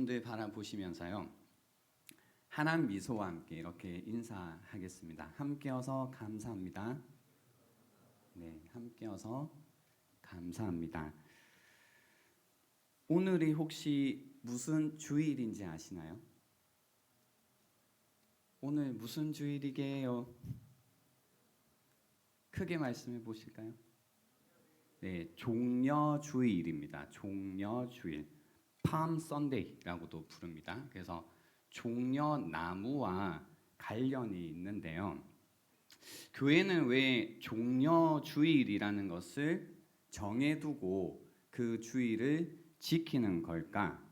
분들 바라보시면서요, 환한 미소와 함께 이렇게 인사하겠습니다. 함께여서 감사합니다. 네, 함께여서 감사합니다. 오늘이 혹시 무슨 주일인지 아시나요? 오늘 무슨 주일이게요? 크게 말씀해 보실까요? 네, 종려주일입니다. 종려주일, 팜 선데이라고도 부릅니다. 그래서 종려나무와 관련이 있는데요. 교회는 왜 종려주일이라는 것을 정해두고 그 주일을 지키는 걸까?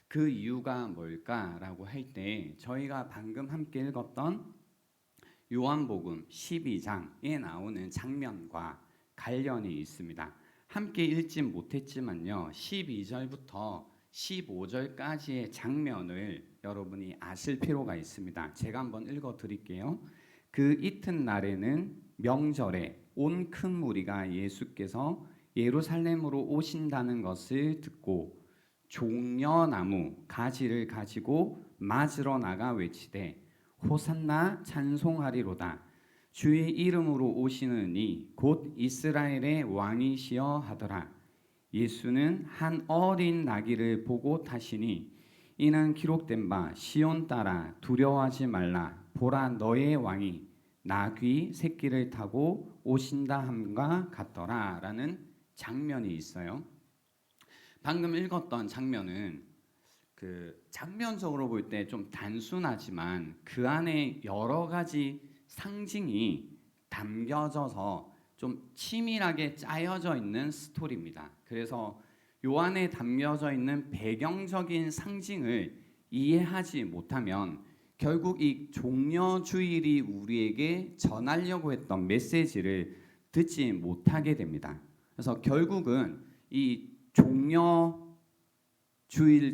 그 이유가 뭘까라고 할 때 저희가 방금 함께 읽었던 요한복음 12장에 나오는 장면과 관련이 있습니다. 함께 읽지 못했지만요, 12절부터 15절까지의 장면을 여러분이 아실 필요가 있습니다. 제가 한번 읽어드릴게요. 그 이튿날에는 명절에 온 큰 무리가 예수께서 예루살렘으로 오신다는 것을 듣고 종려나무 가지를 가지고 맞으러 나가 외치되 호산나 찬송하리로다. 주의 이름으로 오시는 이 곧 이스라엘의 왕이시여 하더라. 예수는 한 어린 나귀를 보고 타시니 이는 기록된 바 시온 딸아 두려워하지 말라. 보라 너의 왕이 나귀 새끼를 타고 오신다 함과 같더라 라는 장면이 있어요. 방금 읽었던 장면은 장면적으로 볼 때 좀 단순하지만 그 안에 여러 가지 상징이 담겨져서 좀 치밀하게 짜여져 있는 스토리입니다. 그래서 요 안에 담겨져 있는 배경적인 상징을 이해하지 못하면 결국 이 종려주일이 우리에게 전하려고 했던 메시지를 듣지 못하게 됩니다. 그래서 결국은 이 종려주일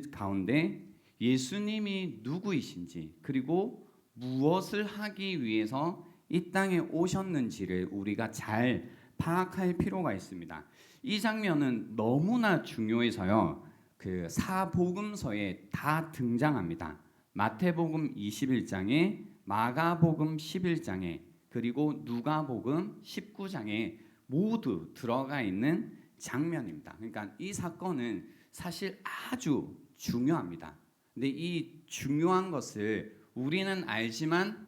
가운데 예수님이 누구이신지 그리고 무엇을 하기 위해서 이 땅에 오셨는지를 우리가 잘 파악할 필요가 있습니다. 이 장면은 너무나 중요해서요, 그 사복음서에 다 등장합니다. 마태복음 21장에, 마가복음 11장에, 그리고 누가복음 19장에 모두 들어가 있는 장면입니다. 그러니까 이 사건은 사실 아주 중요합니다. 근데 이 중요한 것을 우리는 알지만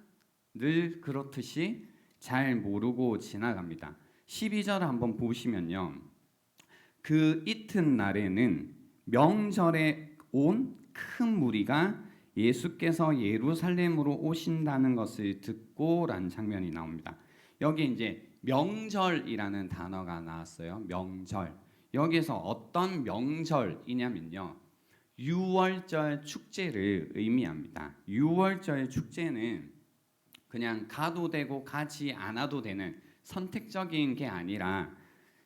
늘 그렇듯이 잘 모르고 지나갑니다. 12절 한번 보시면요, 그 이튿날에는 명절에 온 큰 무리가 예수께서 예루살렘으로 오신다는 것을 듣고 라는 장면이 나옵니다. 여기 이제 명절이라는 단어가 나왔어요. 명절. 여기서 어떤 명절이냐면요, 유월절 축제를 의미합니다. 유월절 축제는 그냥 가도 되고 가지 않아도 되는 선택적인 게 아니라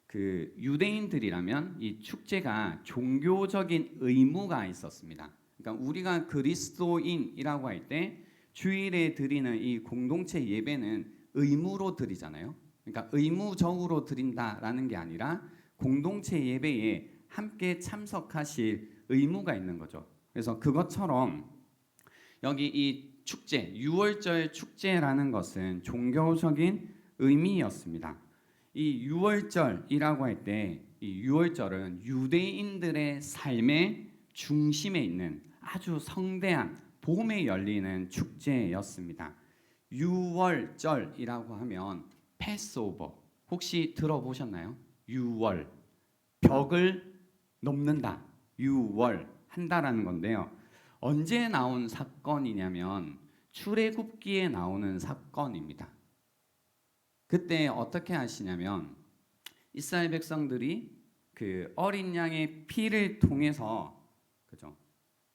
그 유대인들이라면 이 축제가 종교적인 의무가 있었습니다. 그러니까 우리가 그리스도인이라고 할 때 주일에 드리는 이 공동체 예배는 의무로 드리잖아요. 그러니까 의무적으로 드린다라는 게 아니라 공동체 예배에 함께 참석하실 의무가 있는 거죠. 그래서 그것처럼 여기 이 축제, 유월절 축제라는 것은 종교적인 의미였습니다. 이 유월절이라고 할 때 이 유월절은 유대인들의 삶의 중심에 있는 아주 성대한 봄에 열리는 축제였습니다. 유월절이라고 하면 패스오버 혹시 들어보셨나요? 유월, 벽을 넘는다, 유월 한다라는 건데요. 언제 나온 사건이냐면 출애굽기에 나오는 사건입니다. 그때 어떻게 하시냐면 이스라엘 백성들이 그 어린 양의 피를 통해서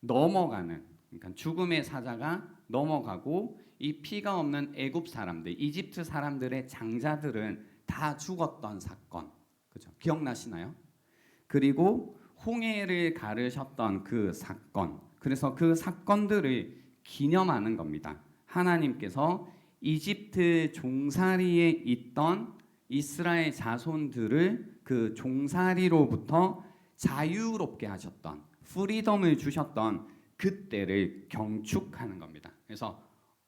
넘어가는, 그러니까 죽음의 사자가 넘어가고 이 피가 없는 애굽 사람들, 이집트 사람들의 장자들은 다 죽었던 사건, 그죠? 기억나시나요? 그리고 홍해를 가르셨던 그 사건, 그래서 그 사건들을 기념하는 겁니다. 하나님께서 이집트 종살이에 있던 이스라엘 자손들을 그 종살이로부터 자유롭게 하셨던, 프리덤을 주셨던 그때를 경축하는 겁니다. 그래서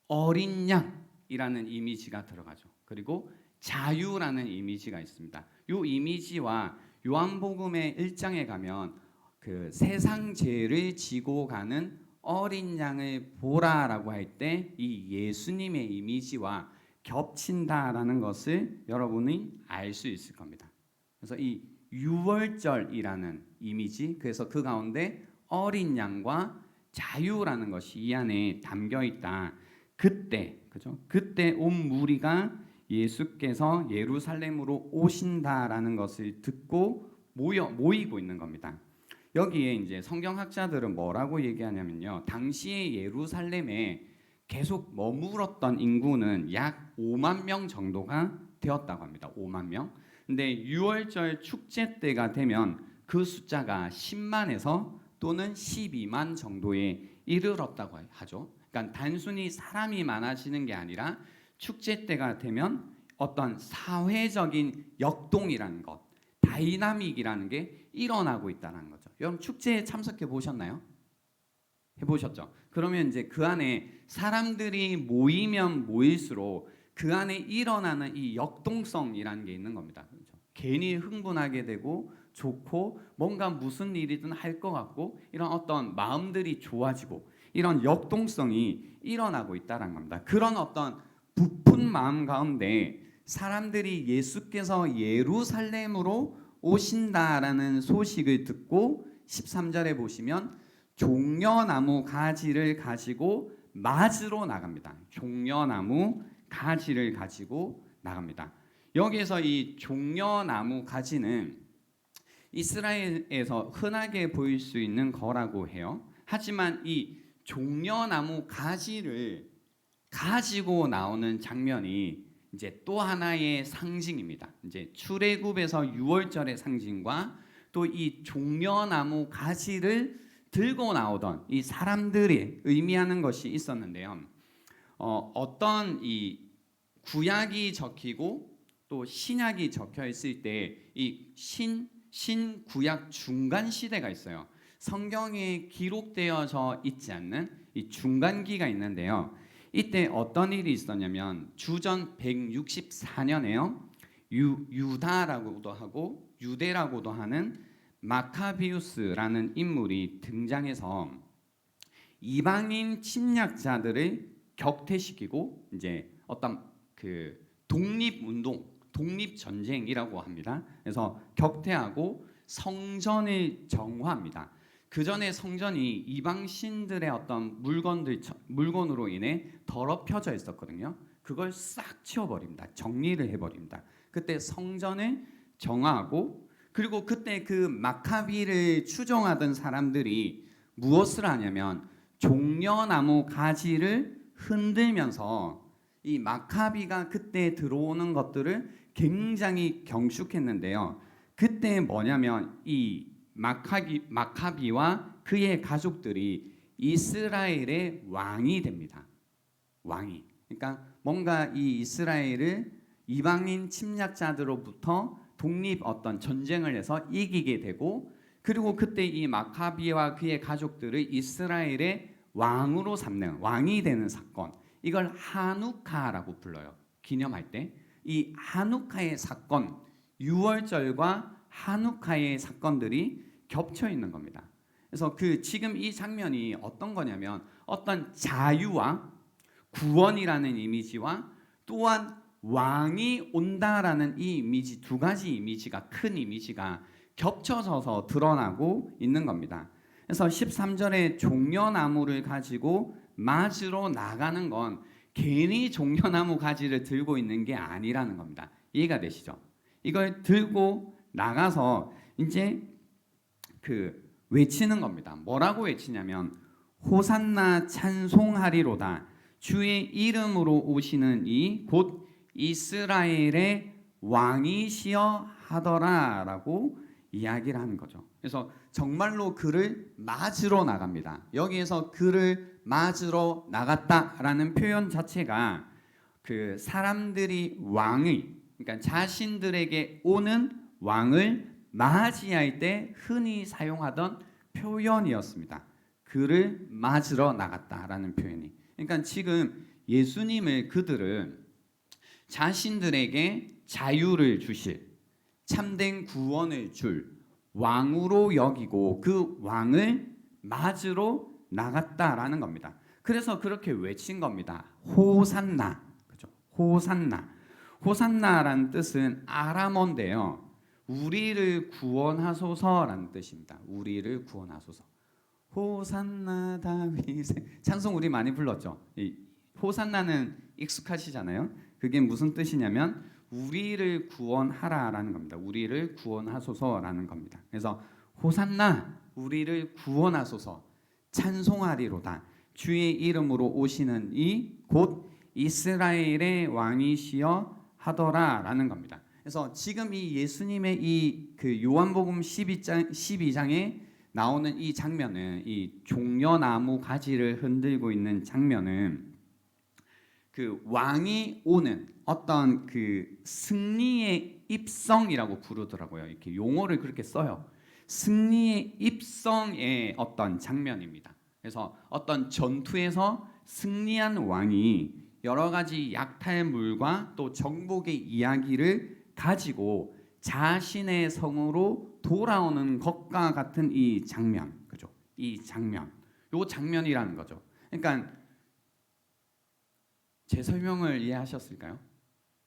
어린 양이라는 이미지가 들어가죠. 그리고 자유라는 이미지가 있습니다. 이 이미지와 요한복음의 1장에 가면 그 세상 죄를 지고 가는 어린 양을 보라라고 할 때 이 예수님의 이미지와 겹친다라는 것을 여러분이 알 수 있을 겁니다. 그래서 이 유월절이라는 이미지, 그래서 그 가운데 어린 양과 자유라는 것이 이 안에 담겨 있다. 그때, 그죠? 그때 온 무리가 예수께서 예루살렘으로 오신다라는 것을 듣고 모이고 있는 겁니다. 여기에 이제 성경학자들은 뭐라고 얘기하냐면요, 당시에 예루살렘에 계속 머물었던 인구는 약 5만 명 정도가 되었다고 합니다. 5만 명. 근데 6월절 축제 때가 되면 그 숫자가 10만에서 또는 12만 정도에 이르렀다고 하죠. 그러니까 단순히 사람이 많아지는 게 아니라 축제 때가 되면 어떤 사회적인 역동이라는 것, 다이나믹이라는 게 일어나고 있다는 거죠. 여러분 축제에 참석해 보셨나요? 해보셨죠? 그러면 이제 그 안에 사람들이 모이면 모일수록 그 안에 일어나는 이 역동성이라는 게 있는 겁니다. 그렇죠? 괜히 흥분하게 되고 좋고 뭔가 무슨 일이든 할 것 같고 이런 어떤 마음들이 좋아지고 이런 역동성이 일어나고 있다는 겁니다. 그런 어떤 부푼 마음 가운데 사람들이 예수께서 예루살렘으로 오신다라는 소식을 듣고 13절에 보시면 종려나무 가지를 가지고 맞으러 나갑니다. 종려나무 가지를 가지고 나갑니다. 여기에서 이 종려나무 가지는 이스라엘에서 흔하게 보일 수 있는 거라고 해요. 하지만 이 종려나무 가지를 가지고 나오는 장면이 이제 또 하나의 상징입니다. 이제 출애굽에서 유월절의 상징과 또 이 종려나무 가지를 들고 나오던 이 사람들이 의미하는 것이 있었는데요. 어떤 이 구약이 적히고 또 신약이 적혀 있을 때 이 신구약 중간 시대가 있어요. 성경에 기록되어져 있지 않는 이 중간기가 있는데요. 이때 어떤 일이 있었냐면 주전 164년에요. 유다라고도 하고 유대라고도 하는 마카비우스라는 인물이 등장해서 이방인 침략자들을 격퇴시키고 이제 어떤 그 독립운동, 독립전쟁이라고 합니다. 그래서 격퇴하고 성전을 정화합니다. 그 전에 성전이 이방 신들의 어떤 물건으로 인해 더럽혀져 있었거든요. 그걸 싹 치워버립니다. 정리를 해버립니다. 그때 성전을 정화하고 그리고 그때 그 마카비를 추종하던 사람들이 무엇을 하냐면 종려나무 가지를 흔들면서 이 마카비가 그때 들어오는 것들을 굉장히 경축했는데요. 그때 뭐냐면 이 마카비와 그의 가족들이 이스라엘의 왕이 됩니다. 왕이. 그러니까 뭔가 이 이스라엘을 이방인 침략자들로부터 독립 어떤 전쟁을 해서 이기게 되고 그리고 그때 이 마카비와 그의 가족들을 이스라엘의 왕으로 삼는 왕이 되는 사건. 이걸 하누카라고 불러요. 기념할 때. 이 하누카의 사건, 유월절과 하누카의 사건들이 겹쳐 있는 겁니다. 그래서 지금 이 장면이 어떤 거냐면 어떤 자유와 구원이라는 이미지와 또한 왕이 온다라는 이 이미지 두 가지 이미지가 큰 이미지가 겹쳐져서 드러나고 있는 겁니다. 그래서 13절에 종려나무를 가지고 맞으러 나가는 건 괜히 종려나무 가지를 들고 있는 게 아니라는 겁니다. 이해가 되시죠? 이걸 들고 나가서 이제 외치는 겁니다. 뭐라고 외치냐면 호산나 찬송하리로다. 주의 이름으로 오시는 이 곧 이스라엘의 왕이시여 하더라라고 이야기를 하는 거죠. 그래서 정말로 그를 맞으러 나갑니다. 여기에서 그를 맞으러 나갔다라는 표현 자체가 그 사람들이 왕의 그러니까 자신들에게 오는 왕을 맞이할 때 흔히 사용하던 표현이었습니다. 그를 맞으러 나갔다라는 표현이. 그러니까 지금 예수님을 그들은 자신들에게 자유를 주실, 참된 구원을 줄 왕으로 여기고 그 왕을 맞으러 나갔다라는 겁니다. 그래서 그렇게 외친 겁니다. 호산나. 그죠? 호산나. 호산나라는 뜻은 아람어인데요. 우리를 구원하소서라는 뜻입니다. 우리를 구원하소서. 호산나 다윗의 찬송 우리 많이 불렀죠. 이 호산나는 익숙하시잖아요. 그게 무슨 뜻이냐면 우리를 구원하라라는 겁니다. 우리를 구원하소서라는 겁니다. 그래서 호산나 우리를 구원하소서 찬송하리로다. 주의 이름으로 오시는 이 곧 이스라엘의 왕이시여 하더라라는 겁니다. 그래서 지금 이 예수님의 이 그 요한복음 12장에 나오는 이 장면은 이 종려나무 가지를 흔들고 있는 장면은 그 왕이 오는 어떤 그 승리의 입성이라고 부르더라고요. 이렇게 용어를 그렇게 써요. 승리의 입성의 어떤 장면입니다. 그래서 어떤 전투에서 승리한 왕이 여러 가지 약탈물과 또 정복의 이야기를 가지고 자신의 성으로 돌아오는 것과 같은 이 장면, 그죠? 이 장면, 요 장면이라는 거죠. 그러니까 제 설명을 이해하셨을까요?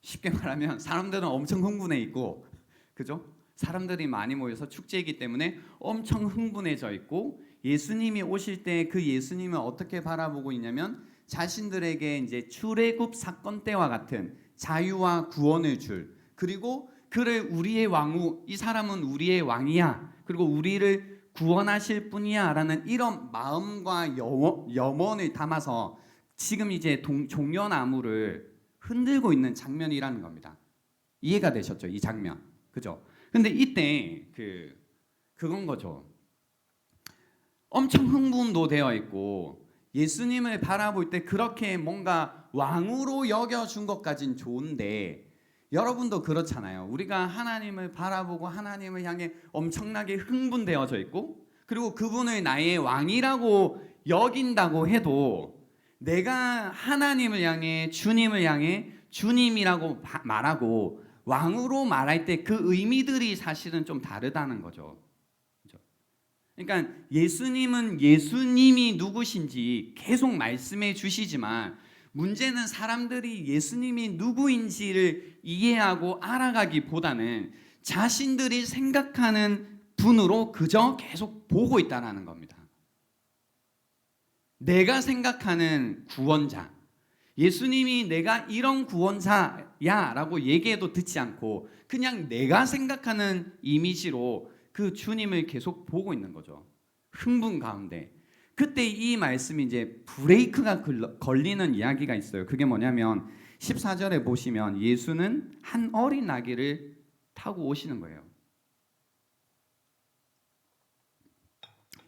쉽게 말하면 사람들은 엄청 흥분해 있고, 그죠? 사람들이 많이 모여서 축제이기 때문에 엄청 흥분해져 있고, 예수님이 오실 때 그 예수님을 어떻게 바라보고 있냐면 자신들에게 이제 출애굽 사건 때와 같은 자유와 구원을 줄, 그리고 그를 우리의 왕후, 이 사람은 우리의 왕이야, 그리고 우리를 구원하실 분이야라는 이런 마음과 염원을 담아서 지금 이제 종려나무를 흔들고 있는 장면이라는 겁니다. 이해가 되셨죠? 이 장면, 그죠? 근데 이때 그건 거죠. 엄청 흥분도 되어 있고 예수님을 바라볼 때 그렇게 뭔가 왕으로 여겨준 것까진 좋은데, 여러분도 그렇잖아요. 우리가 하나님을 바라보고 하나님을 향해 엄청나게 흥분되어져 있고, 그리고 그분을 나의 왕이라고 여긴다고 해도 내가 하나님을 향해 주님을 향해 주님이라고 말하고 왕으로 말할 때 그 의미들이 사실은 좀 다르다는 거죠. 그러니까 예수님은 예수님이 누구신지 계속 말씀해 주시지만 문제는 사람들이 예수님이 누구인지를 이해하고 알아가기보다는 자신들이 생각하는 분으로 그저 계속 보고 있다는 겁니다. 내가 생각하는 구원자, 예수님이 내가 이런 구원자야 라고 얘기해도 듣지 않고 그냥 내가 생각하는 이미지로 그 주님을 계속 보고 있는 거죠. 흥분 가운데. 그때 이 말씀이 이제 브레이크가 걸리는 이야기가 있어요. 그게 뭐냐면 14절에 보시면 예수는 한 어린 나귀를 타고 오시는 거예요.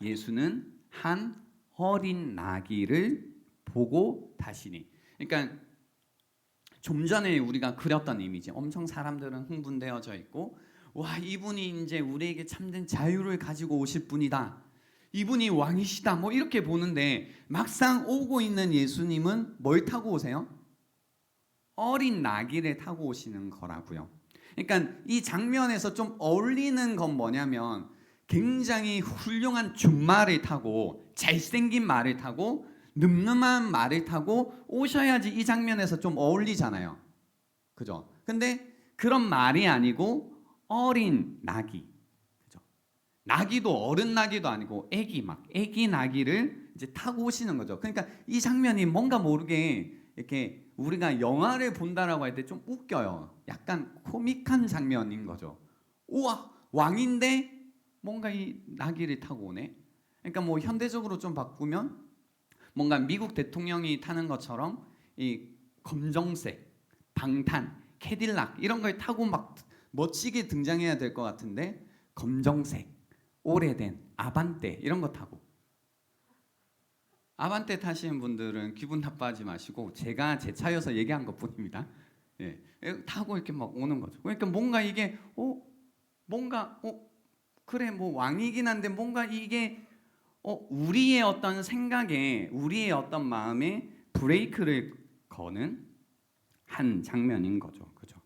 예수는 한 어린 나귀를 보고 다시니. 그러니까 좀 전에 우리가 그렸던 이미지, 엄청 사람들은 흥분되어져 있고, 와, 이분이 이제 우리에게 참된 자유를 가지고 오실 분이다, 이분이 왕이시다, 뭐 이렇게 보는데 막상 오고 있는 예수님은 뭘 타고 오세요? 어린 나귀를 타고 오시는 거라고요. 그러니까 이 장면에서 좀 어울리는 건 뭐냐면 굉장히 훌륭한 준말을 타고 잘생긴 말을 타고 늠름한 말을 타고 오셔야지 이 장면에서 좀 어울리잖아요. 그죠? 근데 그런 말이 아니고 어린 나귀. 그죠? 나귀도 어른 나귀도 아니고 애기 나귀를 이제 타고 오시는 거죠. 그러니까 이 장면이 뭔가 모르게 이렇게 우리가 영화를 본다라고 할 때 좀 웃겨요. 약간 코믹한 장면인 거죠. 우와, 왕인데 뭔가 이 나귀를 타고 오네. 그러니까 뭐 현대적으로 좀 바꾸면 뭔가 미국 대통령이 타는 것처럼 이 검정색, 방탄, 캐딜락 이런 걸 타고 막 멋지게 등장해야 될 것 같은데 검정색, 오래된 아반떼 이런 거 타고. 아반떼 타시는 분들은 기분 나빠하지 마시고 제가 제 차여서 얘기한 것뿐입니다. 예, 타고 이렇게 막 오는 거죠. 그러니까 뭔가 이게 뭔가 그래 뭐 왕이긴 한데 뭔가 이게 우리의 어떤 생각에, 우리의 어떤 마음에 브레이크를 거는 한 장면인 거죠. 그죠?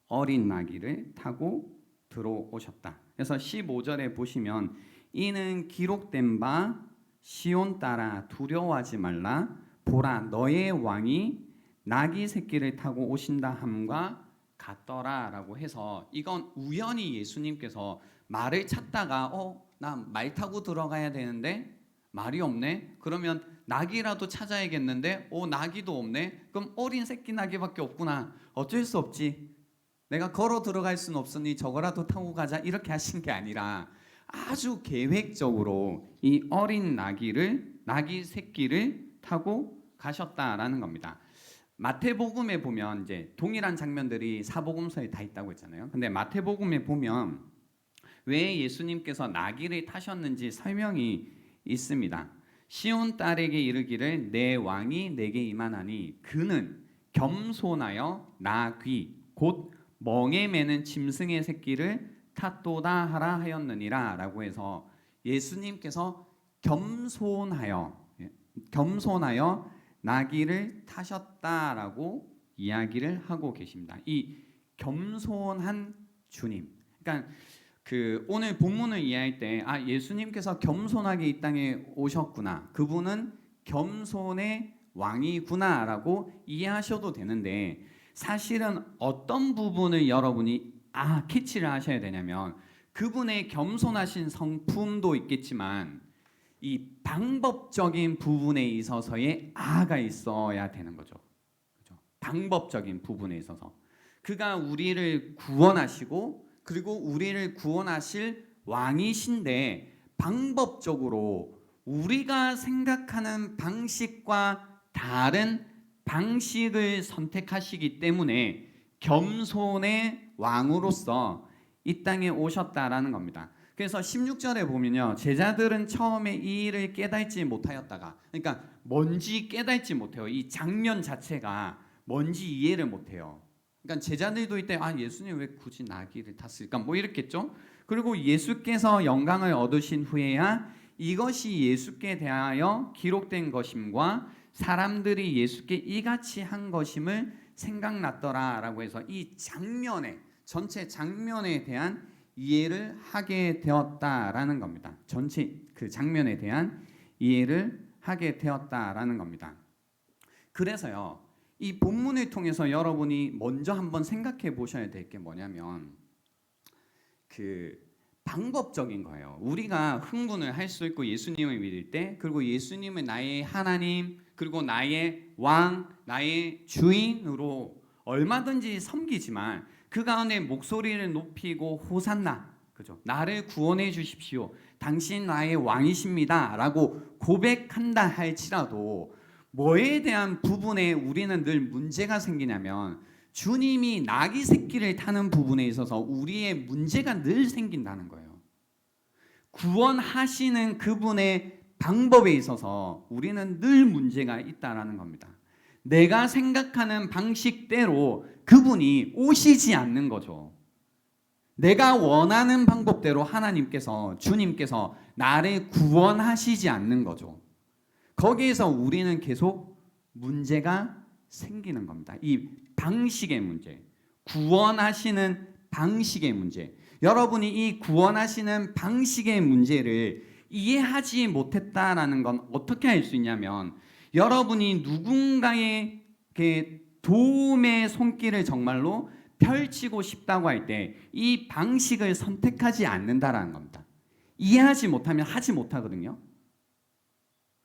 어린 나귀를 타고 들어오셨다. 그래서 15절에 보시면 이는 기록된 바 시온 딸아 두려워하지 말라 보라 너의 왕이 나귀 새끼를 타고 오신다 함과 같더라라고 해서 이건 우연히 예수님께서 말을 찾다가 나 말 타고 들어가야 되는데 말이 없네. 그러면 나귀라도 찾아야겠는데 나귀도 없네. 그럼 어린 새끼 나귀밖에 없구나. 어쩔 수 없지. 내가 걸어 들어갈 수는 없으니 저거라도 타고 가자 이렇게 하신 게 아니라 아주 계획적으로 이 어린 나귀 새끼를 타고 가셨다라는 겁니다. 마태복음에 보면 이제 동일한 장면들이 사복음서에 다 있다고 했잖아요. 근데 마태복음에 보면 왜 예수님께서 나귀를 타셨는지 설명이 있습니다. 시온 딸에게 이르기를 내 왕이 내게 임하나니 그는 겸손하여 나귀 곧 멍에 매는 짐승의 새끼를 탔도다 하라 하였느니라 라고 해서 예수님께서 겸손하여 나귀를 타셨다라고 이야기를 하고 계십니다. 이 겸손한 주님. 그러니까 오늘 본문을 이해할 때 예수님께서 겸손하게 이 땅에 오셨구나. 그분은 겸손의 왕이구나라고 이해하셔도 되는데 사실은 어떤 부분을 여러분이 캐치를 하셔야 되냐면 그분의 겸손하신 성품도 있겠지만 이 방법적인 부분에 있어서의 아가 있어야 되는 거죠. 그렇죠? 방법적인 부분에 있어서 그가 우리를 구원하시고 그리고 우리를 구원하실 왕이신데 방법적으로 우리가 생각하는 방식과 다른 방식을 선택하시기 때문에 겸손의 왕으로서 이 땅에 오셨다라는 겁니다. 그래서 16절에 보면요. 제자들은 처음에 이 일을 깨닫지 못하였다가 그러니까 뭔지 깨닫지 못해요. 이 장면 자체가 뭔지 이해를 못해요. 그러니까 제자들도 이때 예수님 왜 굳이 나귀를 탔을까 뭐 이랬겠죠. 그리고 예수께서 영광을 얻으신 후에야 이것이 예수께 대하여 기록된 것임과 사람들이 예수께 이같이 한 것임을 생각났더라라고 해서 이 장면에 전체 장면에 대한 이해를 하게 되었다라는 겁니다. 전체 그 장면에 대한 이해를 하게 되었다라는 겁니다. 그래서요. 이 본문을 통해서 여러분이 먼저 한번 생각해 보셔야 될 게 뭐냐면 방법적인 거예요. 우리가 흥분을 할 수 있고 예수님을 믿을 때 그리고 예수님을 나의 하나님 그리고 나의 왕, 나의 주인으로 얼마든지 섬기지만 그 가운데 목소리를 높이고 호산나, 그죠? 나를 구원해 주십시오. 당신 나의 왕이십니다라고 고백한다 할지라도 뭐에 대한 부분에 우리는 늘 문제가 생기냐면 주님이 나귀 새끼를 타는 부분에 있어서 우리의 문제가 늘 생긴다는 거예요. 구원하시는 그분의 방법에 있어서 우리는 늘 문제가 있다라는 겁니다. 내가 생각하는 방식대로 그분이 오시지 않는 거죠. 내가 원하는 방법대로 하나님께서 주님께서 나를 구원하시지 않는 거죠. 거기에서 우리는 계속 문제가 생기는 겁니다. 이 방식의 문제, 구원하시는 방식의 문제. 여러분이 이 구원하시는 방식의 문제를 이해하지 못했다라는 건 어떻게 알 수 있냐면 여러분이 누군가의 도움의 손길을 정말로 펼치고 싶다고 할 때 이 방식을 선택하지 않는다라는 겁니다. 이해하지 못하면 하지 못하거든요.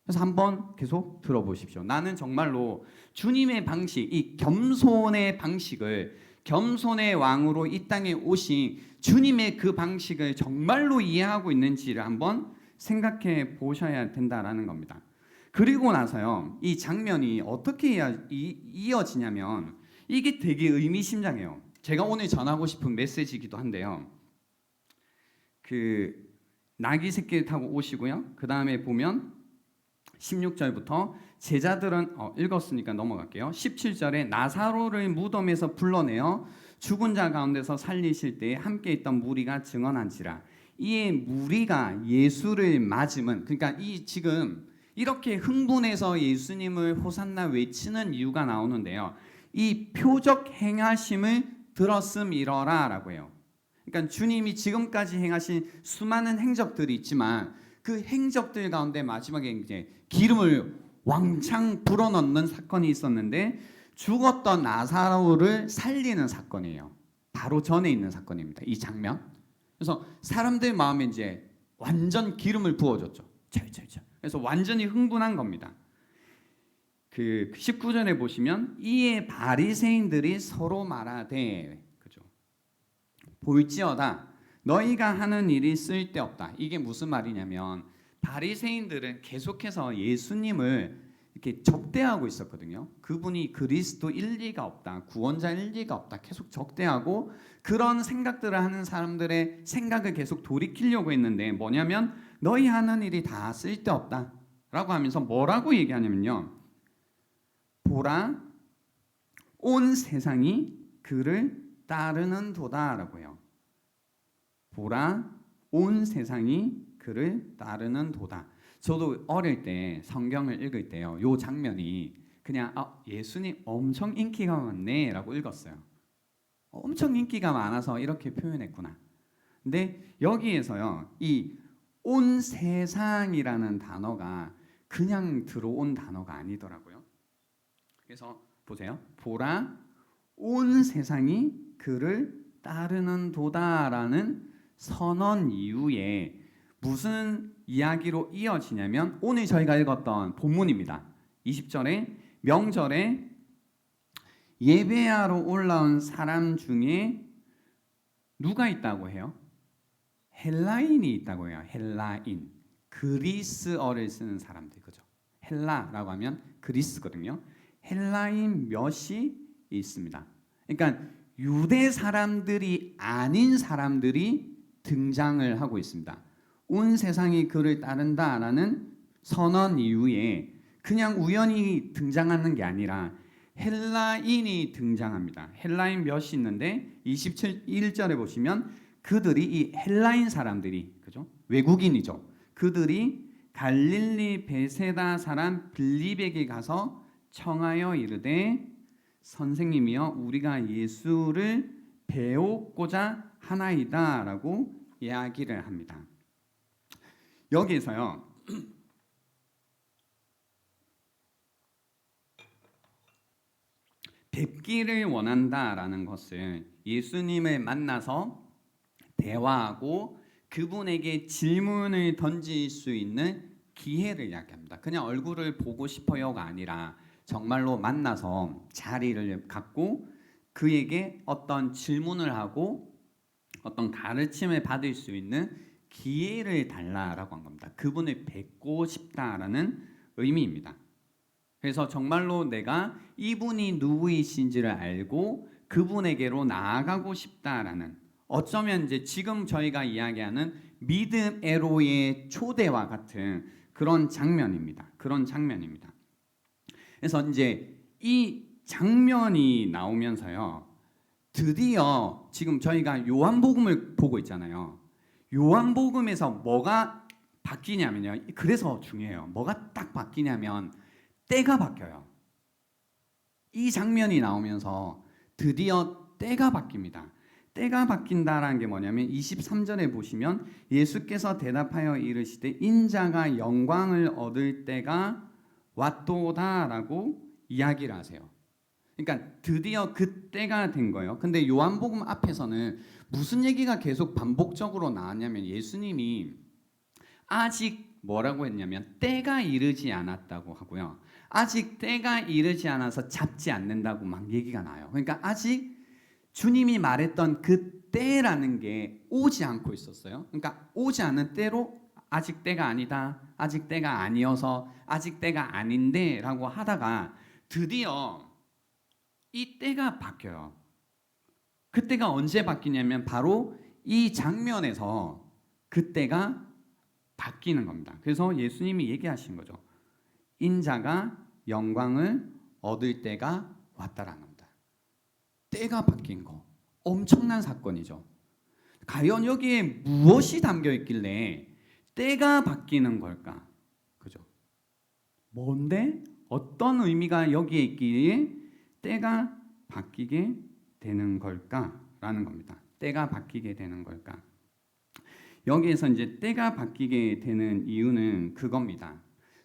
그래서 한번 계속 들어보십시오. 나는 정말로 주님의 방식, 이 겸손의 방식을 겸손의 왕으로 이 땅에 오신 주님의 그 방식을 정말로 이해하고 있는지를 한번 생각해 보셔야 된다라는 겁니다. 그리고 나서요, 이 장면이 어떻게 이어지냐면 이게 되게 의미심장해요. 제가 오늘 전하고 싶은 메시지이기도 한데요. 나귀 새끼를 타고 오시고요. 그 다음에 보면 16절부터 제자들은 읽었으니까 넘어갈게요. 17절에 나사로를 무덤에서 불러내어 죽은 자 가운데서 살리실 때에 함께 있던 무리가 증언한지라 이에 무리가 예수를 맞으면, 그러니까 이 지금 이렇게 흥분해서 예수님을 호산나 외치는 이유가 나오는데요. 이 표적 행하심을 들었음이러라라고 해요. 그러니까 주님이 지금까지 행하신 수많은 행적들이 있지만 그 행적들 가운데 마지막에 이제 기름을 왕창 불어넣는 사건이 있었는데 죽었던 나사로를 살리는 사건이에요. 바로 전에 있는 사건입니다. 이 장면. 그래서 사람들 마음에 이제 완전 기름을 부어줬죠. 철철철. 그래서 완전히 흥분한 겁니다. 그 19절에 보시면 이에 바리새인들이 서로 말하되, 그죠? 볼지어다 너희가 하는 일이 쓸데없다. 이게 무슨 말이냐면 바리새인들은 계속해서 예수님을 이렇게 적대하고 있었거든요. 그분이 그리스도 일리가 없다, 구원자 일리가 없다, 계속 적대하고 그런 생각들을 하는 사람들의 생각을 계속 돌이키려고 했는데 뭐냐면 너희 하는 일이 다 쓸데없다라고 하면서 뭐라고 얘기하냐면요. 보라, 온 세상이 그를 따르는 도다라고 해요. 보라, 온 세상이 그를 따르는 도다. 저도 어릴 때 성경을 읽을 때요, 요 장면이 그냥 예수님 엄청 인기가 많네라고 읽었어요. 엄청 인기가 많아서 이렇게 표현했구나. 근데 여기에서요, 이 온 세상이라는 단어가 그냥 들어온 단어가 아니더라고요. 그래서 보세요. 보라, 온 세상이 그를 따르는 도다라는 선언 이후에 무슨 이야기로 이어지냐면 오늘 저희가 읽었던 본문입니다. 20절에 명절에 예배하러 올라온 사람 중에 누가 있다고 해요? 헬라인이 있다고 해요. 헬라인. 그리스어를 쓰는 사람들, 그죠? 헬라라고 하면 그리스거든요. 헬라인 몇이 있습니다. 그러니까 유대 사람들이 아닌 사람들이 등장을 하고 있습니다. 온 세상이 그를 따른다라는 선언 이후에 그냥 우연히 등장하는 게 아니라 헬라인이 등장합니다. 헬라인 몇이 있는데 27절에 보시면 그들이, 이 헬라인 사람들이, 그죠? 외국인이죠. 그들이 갈릴리 베세다 사람 빌립에게 가서 청하여 이르되 선생님이여 우리가 예수를 배우고자 하나이다라고 이야기를 합니다. 여기에서요, 뵙기를 원한다라는 것을 예수님을 만나서 대화하고 그분에게 질문을 던질 수 있는 기회를 이야기합니다. 그냥 얼굴을 보고 싶어요가 아니라 정말로 만나서 자리를 갖고 그에게 어떤 질문을 하고 어떤 가르침을 받을 수 있는 기회를 달라라고 한 겁니다. 그분을 뵙고 싶다라는 의미입니다. 그래서 정말로 내가 이분이 누구이신지를 알고 그분에게로 나아가고 싶다라는, 어쩌면 이제 지금 저희가 이야기하는 믿음에로의 초대와 같은 그런 장면입니다. 그런 장면입니다. 그래서 이제 이 장면이 나오면서요, 드디어 지금 저희가 요한복음을 보고 있잖아요. 요한복음에서 뭐가 바뀌냐면요, 그래서 중요해요. 뭐가 딱 바뀌냐면 때가 바뀌어요. 이 장면이 나오면서 드디어 때가 바뀝니다. 때가 바뀐다라는 게 뭐냐면 23절에 보시면 예수께서 대답하여 이르시되 인자가 영광을 얻을 때가 왔도다라고 이야기를 하세요. 그러니까 드디어 그 때가 된 거예요. 근데 요한복음 앞에서는 무슨 얘기가 계속 반복적으로 나왔냐면 예수님이 아직 뭐라고 했냐면 때가 이르지 않았다고 하고요. 아직 때가 이르지 않아서 잡지 않는다고 막 얘기가 나요. 그러니까 아직 주님이 말했던 그 때라는 게 오지 않고 있었어요. 그러니까 오지 않은 때로 아직 때가 아니다, 아직 때가 아니어서 아직 때가 아닌데 라고 하다가 드디어 이 때가 바뀌어요. 그 때가 언제 바뀌냐면 바로 이 장면에서 그 때가 바뀌는 겁니다. 그래서 예수님이 얘기하신 거죠. 인자가 영광을 얻을 때가 왔다라는 겁니다. 때가 바뀐 거, 엄청난 사건이죠. 과연 여기에 무엇이 담겨 있길래 때가 바뀌는 걸까? 그죠? 뭔데? 어떤 의미가 여기에 있기에 때가 바뀌게 되는 걸까라는 겁니다. 때가 바뀌게 되는 걸까? 여기에서 이제 때가 바뀌게 되는 이유는 그겁니다.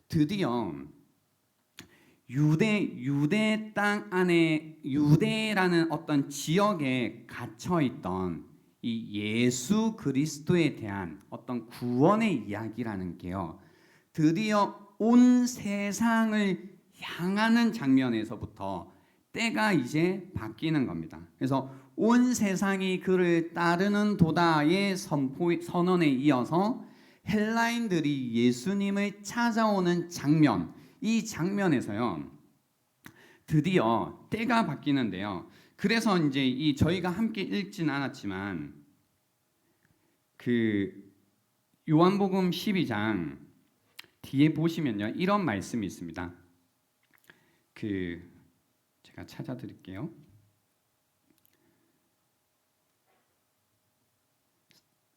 드디어 유대 땅 안에 유대라는 어떤 지역에 갇혀 있던 이 예수 그리스도에 대한 어떤 구원의 이야기라는 게요. 드디어 온 세상을 향하는 장면에서부터 때가 이제 바뀌는 겁니다. 그래서 온 세상이 그를 따르는 도다의 선언에 이어서 헬라인들이 예수님을 찾아오는 장면, 이 장면에서요 드디어 때가 바뀌는데요. 그래서 이제 이 저희가 함께 읽진 않았지만 그 요한복음 12장 뒤에 보시면요 이런 말씀이 있습니다. 제가 찾아드릴게요.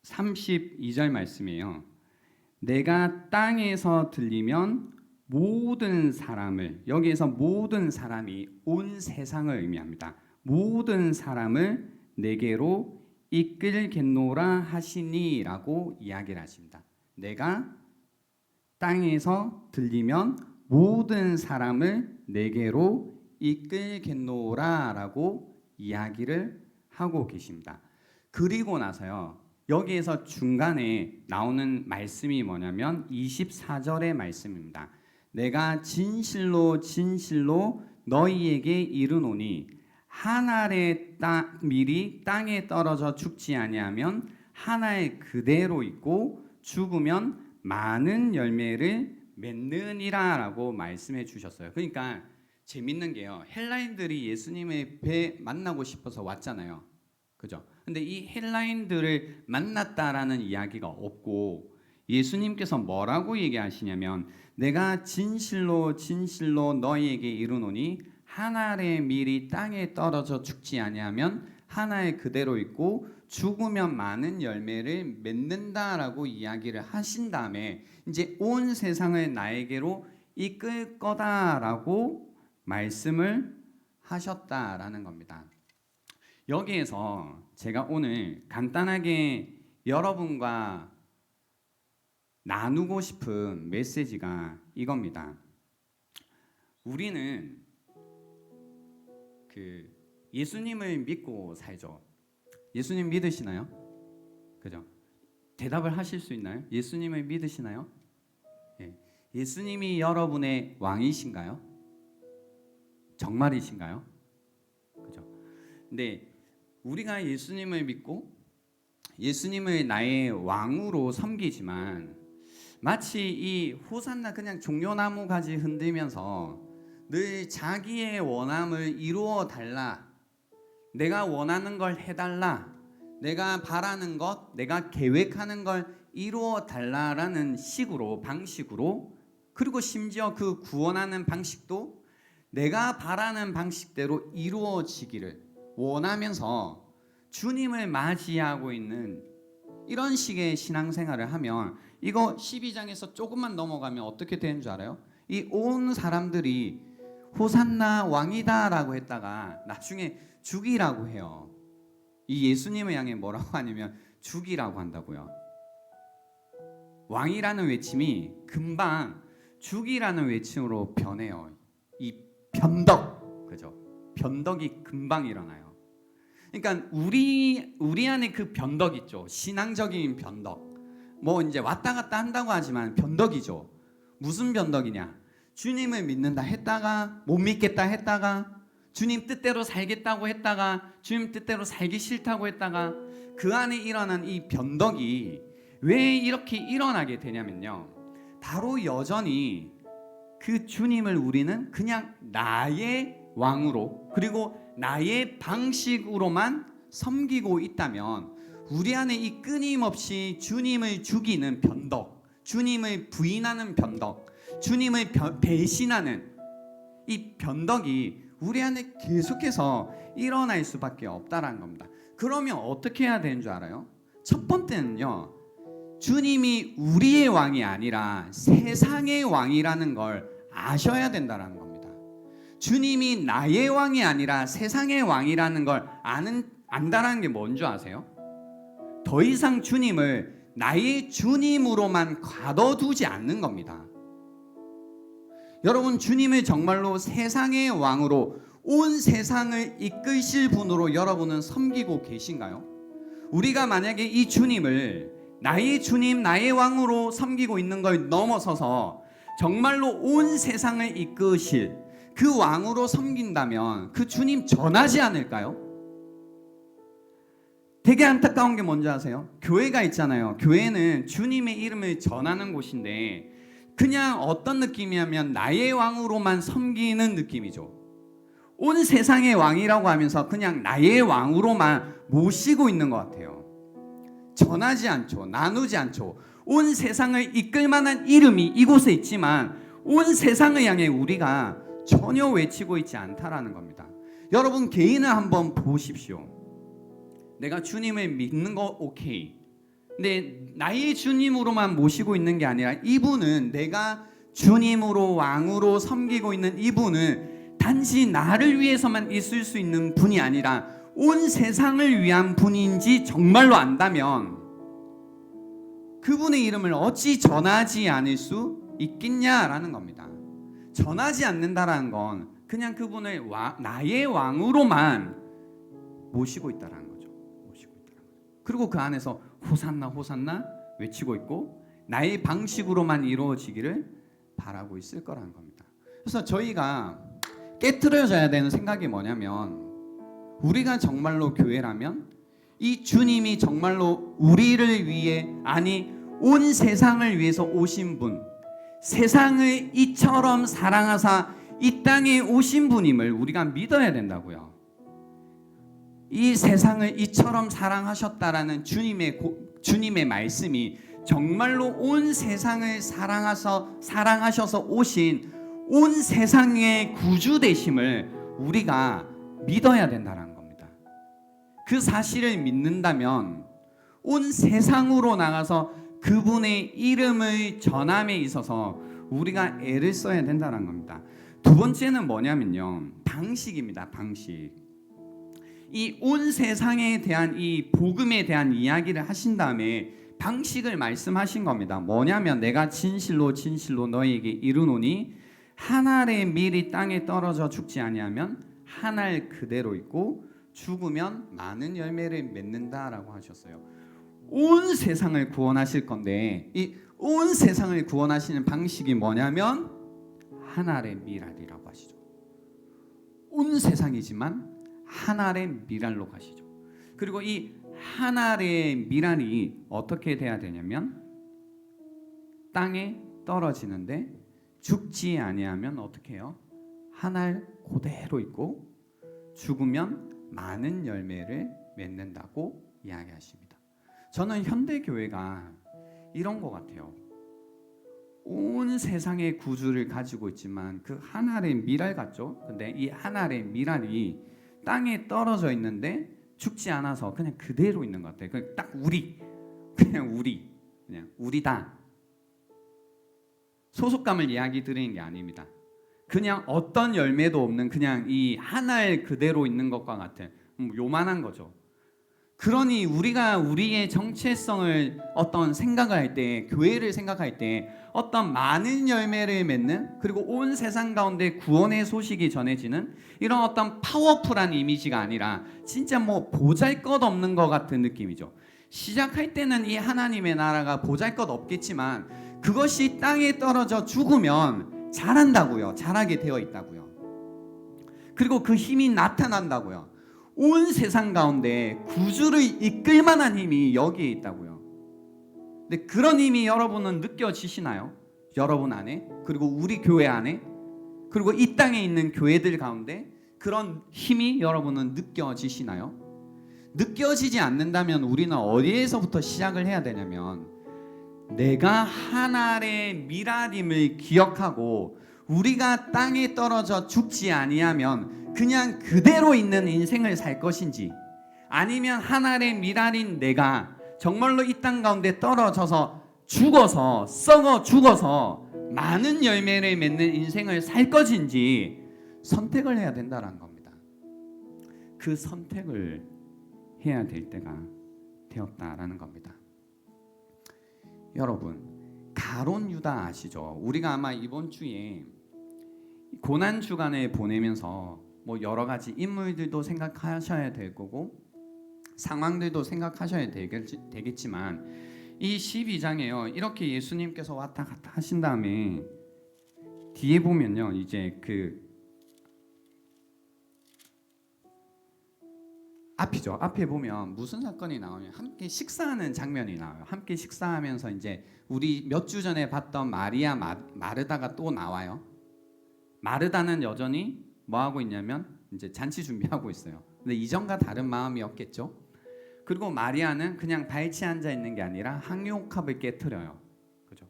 32절 말씀이에요. 내가 땅에서 들리면 모든 사람을, 여기에서 모든 사람이 온 세상을 의미합니다. 모든 사람을 내게로 이끌겠노라 하시니라고 이야기를 하십니다. 내가 땅에서 들리면 모든 사람을 내게로 이끌겠노라라고 이야기를 하고 계십니다. 그리고 나서요. 여기에서 중간에 나오는 말씀이 뭐냐면 24절의 말씀입니다. 내가 진실로 진실로 너희에게 이르노니 한 알의 밀이 땅에 떨어져 죽지 아니하면 한 알 그대로 있고 죽으면 많은 열매를 맺느니라라고 말씀해 주셨어요. 그러니까 재밌는 게요. 헬라인들이 예수님의 배 만나고 싶어서 왔잖아요. 그죠? 근데 이 헬라인들을 만났다라는 이야기가 없고 예수님께서 뭐라고 얘기하시냐면 내가 진실로 진실로 너희에게 이르노니 한 알의 밀이 땅에 떨어져 죽지 아니하면 한 알 그대로 있고 죽으면 많은 열매를 맺는다라고 이야기를 하신 다음에 이제 온 세상을 나에게로 이끌 거다라고 말씀을 하셨다라는 겁니다. 여기에서 제가 오늘 간단하게 여러분과 나누고 싶은 메시지가 이겁니다. 우리는 예수님을 믿고 살죠. 예수님 믿으시나요? 그죠? 대답을 하실 수 있나요? 예수님을 믿으시나요? 예. 예수님이 여러분의 왕이신가요? 정말이신가요? 그죠? 근데 우리가 예수님을 믿고 예수님을 나의 왕으로 섬기지만 마치 이 호산나 그냥 종려나무 가지 흔들면서 늘 자기의 원함을 이루어 달라, 내가 원하는 걸 해달라, 내가 바라는 것, 내가 계획하는 걸 이루어 달라라는 방식으로, 그리고 심지어 그 구원하는 방식도 내가 바라는 방식대로 이루어지기를 원하면서 주님을 맞이하고 있는 이런 식의 신앙생활을 하면 이거 12장에서 조금만 넘어가면 어떻게 되는 줄 알아요? 이 온 사람들이 호산나 왕이다 라고 했다가 나중에 죽이라고 해요. 이 예수님을 향해 뭐라고 하냐면 죽이라고 한다고요. 왕이라는 외침이 금방 죽이라는 외침으로 변해요. 이 변덕, 그죠? 변덕이 금방 일어나요. 그러니까 우리 안에 그 변덕 있죠. 신앙적인 변덕. 뭐 이제 왔다 갔다 한다고 하지만 변덕이죠. 무슨 변덕이냐? 주님을 믿는다 했다가 못 믿겠다 했다가 주님 뜻대로 살겠다고 했다가 주님 뜻대로 살기 싫다고 했다가 그 안에 일어난 이 변덕이 왜 이렇게 일어나게 되냐면요. 바로 여전히 그 주님을 우리는 그냥 나의 왕으로 그리고 나의 방식으로만 섬기고 있다면 우리 안에 이 끊임없이 주님을 죽이는 변덕, 주님을 부인하는 변덕, 주님을 배신하는 이 변덕이 우리 안에 계속해서 일어날 수밖에 없다라는 겁니다. 그러면 어떻게 해야 되는 줄 알아요? 첫 번째는요, 주님이 우리의 왕이 아니라 세상의 왕이라는 걸 아셔야 된다는 겁니다. 주님이 나의 왕이 아니라 세상의 왕이라는 걸 안다라는 게 뭔지 아세요? 더 이상 주님을 나의 주님으로만 가둬두지 않는 겁니다. 여러분, 주님을 정말로 세상의 왕으로 온 세상을 이끄실 분으로 여러분은 섬기고 계신가요? 우리가 만약에 이 주님을 나의 주님, 나의 왕으로 섬기고 있는 걸 넘어서서 정말로 온 세상을 이끄실 그 왕으로 섬긴다면 그 주님 전하지 않을까요? 되게 안타까운 게 뭔지 아세요? 교회가 있잖아요. 교회는 주님의 이름을 전하는 곳인데 그냥 어떤 느낌이냐면 나의 왕으로만 섬기는 느낌이죠. 온 세상의 왕이라고 하면서 그냥 나의 왕으로만 모시고 있는 것 같아요. 전하지 않죠. 나누지 않죠. 온 세상을 이끌 만한 이름이 이곳에 있지만 온 세상을 향해 우리가 전혀 외치고 있지 않다라는 겁니다. 여러분, 개인을 한번 보십시오. 내가 주님을 믿는 거 오케이. 근데 나의 주님으로만 모시고 있는 게 아니라 이분은 내가 주님으로 왕으로 섬기고 있는 이분은 단지 나를 위해서만 있을 수 있는 분이 아니라 온 세상을 위한 분인지 정말로 안다면 그분의 이름을 어찌 전하지 않을 수 있겠냐라는 겁니다. 전하지 않는다라는 건 그냥 그분을 나의 왕으로만 모시고 있다라는 거죠. 그리고 그 안에서 호산나 호산나 외치고 있고 나의 방식으로만 이루어지기를 바라고 있을 거라는 겁니다. 그래서 저희가 깨트려져야 되는 생각이 뭐냐면 우리가 정말로 교회라면 이 주님이 정말로 우리를 위해, 아니 온 세상을 위해서 오신 분, 세상을 이처럼 사랑하사 이 땅에 오신 분임을 우리가 믿어야 된다고요. 이 세상을 이처럼 사랑하셨다라는 주님의 말씀이 정말로 온 세상을 사랑하셔서 오신 온 세상의 구주 되심을 우리가 믿어야 된다는 겁니다. 그 사실을 믿는다면 온 세상으로 나가서 그분의 이름을 전함에 있어서 우리가 애를 써야 된다는 겁니다. 두 번째는 뭐냐면요, 방식입니다. 방식. 이 온 세상에 대한 이 복음에 대한 이야기를 하신 다음에 방식을 말씀하신 겁니다. 뭐냐면 내가 진실로 진실로 너희에게 이르노니 한 알의 밀이 땅에 떨어져 죽지 아니하면 한 알 그대로 있고 죽으면 많은 열매를 맺는다라고 하셨어요. 온 세상을 구원하실 건데 이 온 세상을 구원하시는 방식이 뭐냐면 한 알의 밀알이라고 하시죠. 온 세상이지만 한 알의 밀알로 가시죠. 그리고 이 한 알의 밀알이 어떻게 돼야 되냐면 땅에 떨어지는데 죽지 아니하면 어떻게 해요? 한 알 그대로 있고 죽으면 많은 열매를 맺는다고 이야기하십니다. 저는 현대교회가 이런 것 같아요. 온 세상의 구주를 가지고 있지만 그 한 알의 밀알 같죠? 근데 이 한 알의 밀알이 땅에 떨어져 있는데 죽지 않아서 그냥 그대로 있는 것 같아요. 그냥 딱 그냥 우리다. 소속감을 이야기 드리는 게 아닙니다. 그냥 어떤 열매도 없는 그냥 이 한 알 그대로 있는 것과 같은 요만한 거죠. 그러니 우리가 우리의 정체성을 어떤 생각을 할 때, 교회를 생각할 때 어떤 많은 열매를 맺는, 그리고 온 세상 가운데 구원의 소식이 전해지는 이런 어떤 파워풀한 이미지가 아니라 진짜 뭐 보잘것없는 것 같은 느낌이죠. 시작할 때는 이 하나님의 나라가 보잘것없겠지만 그것이 땅에 떨어져 죽으면 자란다고요. 자라게 되어 있다고요. 그리고 그 힘이 나타난다고요. 온 세상 가운데 구주를 이끌 만한 힘이 여기에 있다고요. 근데 그런 힘이 여러분은 느껴지시나요? 여러분 안에, 그리고 우리 교회 안에, 그리고 이 땅에 있는 교회들 가운데 그런 힘이 여러분은 느껴지시나요? 느껴지지 않는다면 우리는 어디에서부터 시작을 해야 되냐면 내가 한 알의 밀알임을 기억하고 우리가 땅에 떨어져 죽지 아니하면 그냥 그대로 있는 인생을 살 것인지, 아니면 한 알의 밀알인 내가 정말로 이 땅 가운데 떨어져서 죽어서 썩어 죽어서 많은 열매를 맺는 인생을 살 것인지 선택을 해야 된다는 겁니다. 그 선택을 해야 될 때가 되었다라는 겁니다. 여러분, 가론 유다 아시죠? 우리가 아마 이번 주에 고난 주간을 보내면서 뭐 여러 가지 인물들도 생각하셔야 될 거고 상황들도 생각하셔야 되겠지만 이 12장에요. 이렇게 예수님께서 왔다 갔다 하신 다음에 뒤에 보면요. 이제 그 앞이죠. 앞에 보면 무슨 사건이 나오면 함께 식사하는 장면이 나와요. 함께 식사하면서 이제 우리 몇 주 전에 봤던 마리아 마르다가 또 나와요. 마르다는 여전히 뭐 하고 있냐면 이제 잔치 준비하고 있어요. 근데 이전과 다른 마음이었겠죠. 그리고 마리아는 그냥 발치 앉아 있는 게 아니라 향유옥합을 깨트려요. 그죠?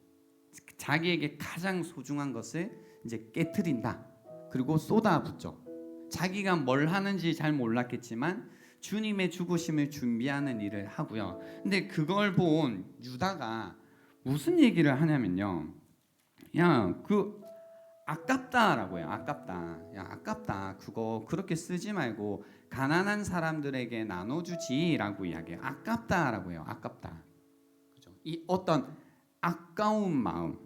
자기에게 가장 소중한 것을 이제 깨트린다. 그리고 쏟아붓죠. 자기가 뭘 하는지 잘 몰랐겠지만 주님의 죽으심을 준비하는 일을 하고요. 근데 그걸 본 유다가 무슨 얘기를 하냐면요. 야, 그 아깝다라고 해요. 아깝다. 야, 아깝다. 그거 그렇게 쓰지 말고 가난한 사람들에게 나눠주지라고 이야기해요. 아깝다라고 해요. 아깝다. 그죠? 이 어떤 아까운 마음.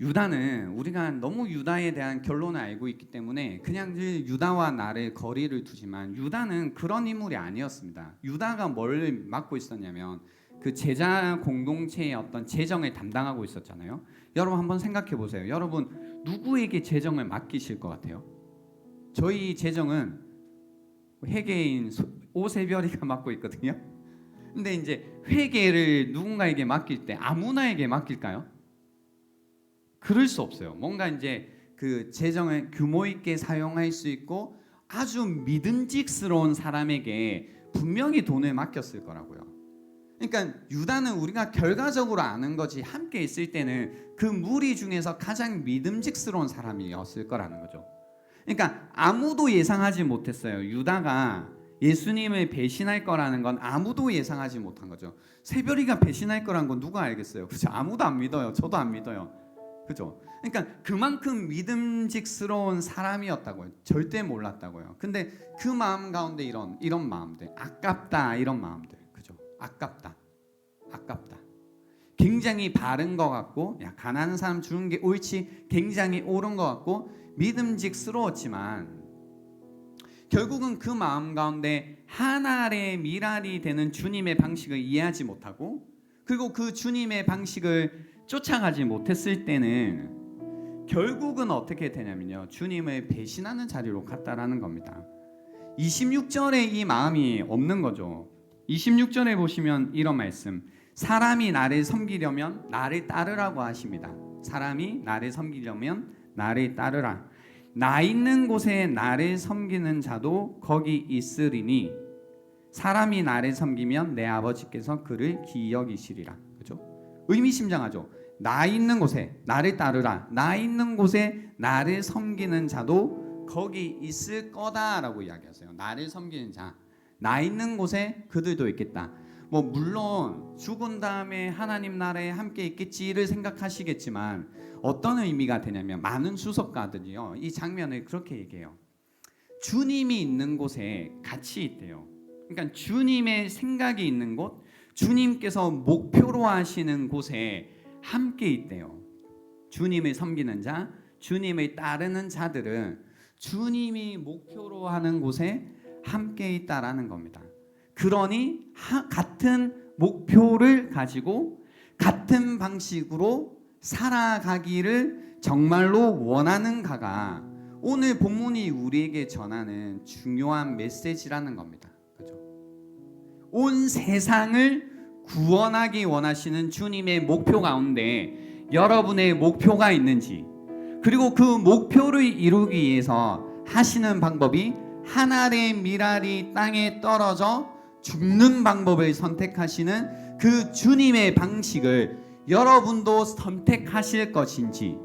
유다는 우리가 너무 유다에 대한 결론을 알고 있기 때문에 그냥 유다와 나를 거리를 두지만 유다는 그런 인물이 아니었습니다. 유다가 뭘 맡고 있었냐면 그 제자 공동체의 어떤 재정을 담당하고 있었잖아요. 여러분 한번 생각해 보세요. 여러분 누구에게 재정을 맡기실 것 같아요? 저희 재정은 회계인 오세별이가 맡고 있거든요. 근데 이제 회계를 누군가에게 맡길 때 아무나에게 맡길까요? 그럴 수 없어요. 뭔가 이제 그 재정을 규모 있게 사용할 수 있고 아주 믿음직스러운 사람에게 분명히 돈을 맡겼을 거라고요. 그러니까 유다는 우리가 결과적으로 아는 거지 함께 있을 때는 그 무리 중에서 가장 믿음직스러운 사람이었을 거라는 거죠. 그러니까 아무도 예상하지 못했어요. 유다가 예수님을 배신할 거라는 건 아무도 예상하지 못한 거죠. 세별이가 배신할 거란 건 누가 알겠어요? 그죠? 아무도 안 믿어요. 저도 안 믿어요. 그죠? 그러니까 그만큼 믿음직스러운 사람이었다고요. 절대 몰랐다고요. 근데 그 마음 가운데 이런 마음들, 아깝다 이런 마음들, 그죠? 아깝다. 굉장히 바른 것 같고, 야, 가난한 사람 주는 게 옳지, 굉장히 옳은 것 같고 믿음직스러웠지만 결국은 그 마음 가운데 하나의 미랄이 되는 주님의 방식을 이해하지 못하고 그리고 그 주님의 방식을 쫓아가지 못했을 때는 결국은 어떻게 되냐면요. 주님을 배신하는 자리로 갔다라는 겁니다. 26절에 이 마음이 없는 거죠. 26절에 보시면 이런 말씀. 사람이 나를 섬기려면 나를 따르라고 하십니다. 사람이 나를 섬기려면 나를 따르라. 나 있는 곳에 나를 섬기는 자도 거기 있으리니 사람이 나를 섬기면 내 아버지께서 그를 기여기시리라. 그죠? 의미심장하죠. 나 있는 곳에 나를 따르라. 나 있는 곳에 나를 섬기는 자도 거기 있을 거다라고 이야기하세요. 나를 섬기는 자, 나 있는 곳에 그들도 있겠다. 뭐 물론 죽은 다음에 하나님 나라에 함께 있겠지를 생각하시겠지만 어떤 의미가 되냐면 많은 수석가들이요 이 장면을 그렇게 얘기해요. 주님이 있는 곳에 같이 있대요. 그러니까 주님의 생각이 있는 곳, 주님께서 목표로 하시는 곳에 함께 있대요. 주님을 섬기는 자, 주님을 따르는 자들은 주님이 목표로 하는 곳에 함께 있다라는 겁니다. 그러니 같은 목표를 가지고 같은 방식으로 살아가기를 정말로 원하는 가가 오늘 본문이 우리에게 전하는 중요한 메시지라는 겁니다. 그죠? 온 세상을 구원하기 원하시는 주님의 목표 가운데 여러분의 목표가 있는지, 그리고 그 목표를 이루기 위해서 하시는 방법이 하나의 미랄이 땅에 떨어져 죽는 방법을 선택하시는 그 주님의 방식을 여러분도 선택하실 것인지,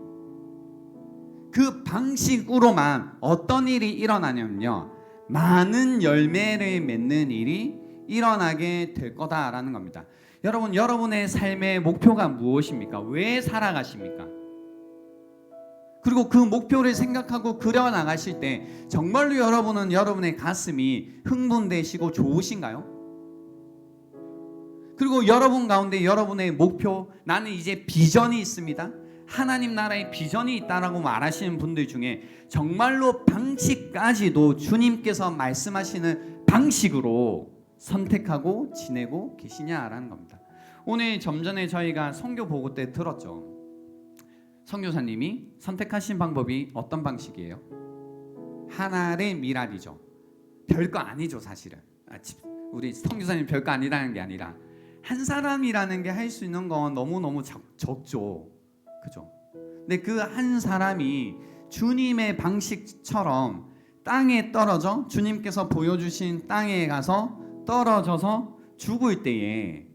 그 방식으로만 어떤 일이 일어나냐면요, 많은 열매를 맺는 일이 일어나게 될 거다라는 겁니다. 여러분, 여러분의 삶의 목표가 무엇입니까? 왜 살아가십니까? 그리고 그 목표를 생각하고 그려나가실 때 정말로 여러분은 여러분의 가슴이 흥분되시고 좋으신가요? 그리고 여러분 가운데 여러분의 목표, 나는 이제 비전이 있습니다, 하나님 나라의 비전이 있다라고 말하시는 분들 중에 정말로 방식까지도 주님께서 말씀하시는 방식으로 선택하고 지내고 계시냐라는 겁니다. 오늘 좀 전에 저희가 선교 보고 때 들었죠. 선교사님이 선택하신 방법이 어떤 방식이에요? 하나의 미랄이죠. 별거 아니죠, 사실은. 우리 선교사님 별거 아니라는 게 아니라 한 사람이라는 게 할 수 있는 건 너무너무 적죠. 그죠? 근데 그 한 사람이 주님의 방식처럼 땅에 떨어져, 주님께서 보여주신 땅에 가서 떨어져서 죽을 때에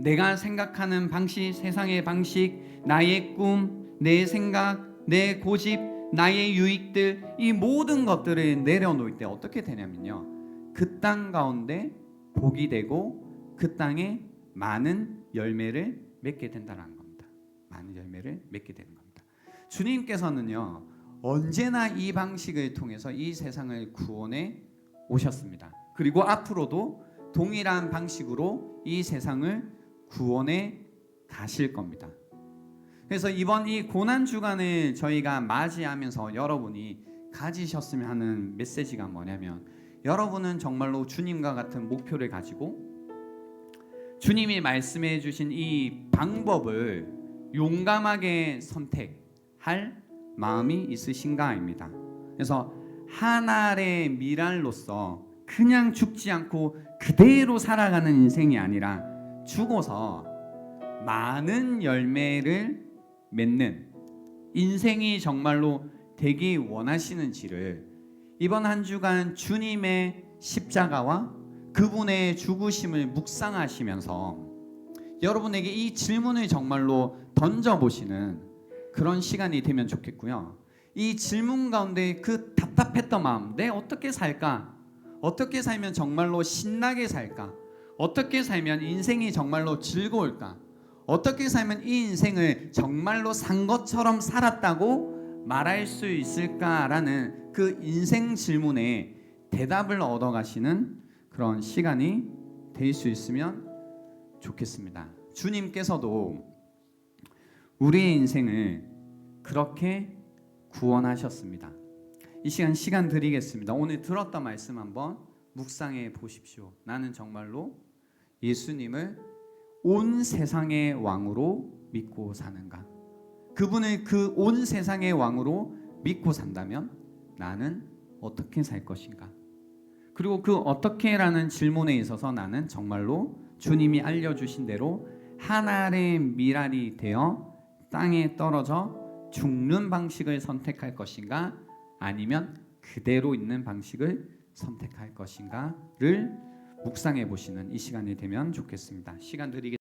내가 생각하는 방식, 세상의 방식, 나의 꿈, 내 생각, 내 고집, 나의 유익들, 이 모든 것들을 내려놓을 때 어떻게 되냐면요, 그 땅 가운데 복이 되고 그 땅에 많은 열매를 맺게 된다는 겁니다. 많은 열매를 맺게 되는 겁니다. 주님께서는요, 언제나 이 방식을 통해서 이 세상을 구원해 오셨습니다. 그리고 앞으로도 동일한 방식으로 이 세상을 구원해 가실 겁니다. 그래서 이번 이 고난 주간을 저희가 맞이하면서 여러분이 가지셨으면 하는 메시지가 뭐냐면, 여러분은 정말로 주님과 같은 목표를 가지고 주님이 말씀해 주신 이 방법을 용감하게 선택할 마음이 있으신가입니다. 그래서 한 알의 미랄로서 그냥 죽지 않고 그대로 살아가는 인생이 아니라 죽어서 많은 열매를 맺는 인생이 정말로 되기 원하시는지를 이번 한 주간 주님의 십자가와 그분의 죽으심을 묵상하시면서 여러분에게 이 질문을 정말로 던져보시는 그런 시간이 되면 좋겠고요. 이 질문 가운데 그 답답했던 마음, 내 어떻게 살까? 어떻게 살면 정말로 신나게 살까? 어떻게 살면 인생이 정말로 즐거울까? 어떻게 살면 이 인생을 정말로 산 것처럼 살았다고 말할 수 있을까라는 그 인생 질문에 대답을 얻어가시는 그런 시간이 될 수 있으면 좋겠습니다. 주님께서도 우리의 인생을 그렇게 구원하셨습니다. 이 시간 드리겠습니다. 오늘 들었던 말씀 한번 묵상해 보십시오. 나는 정말로 예수님을 온 세상의 왕으로 믿고 사는가? 그분을 그 온 세상의 왕으로 믿고 산다면 나는 어떻게 살 것인가? 그리고 그 어떻게라는 질문에 있어서 나는 정말로 주님이 알려주신 대로 한 알의 미랄이 되어 땅에 떨어져 죽는 방식을 선택할 것인가, 아니면 그대로 있는 방식을 선택할 것인가를 묵상해 보시는 이 시간이 되면 좋겠습니다. 시간 드리겠습니다.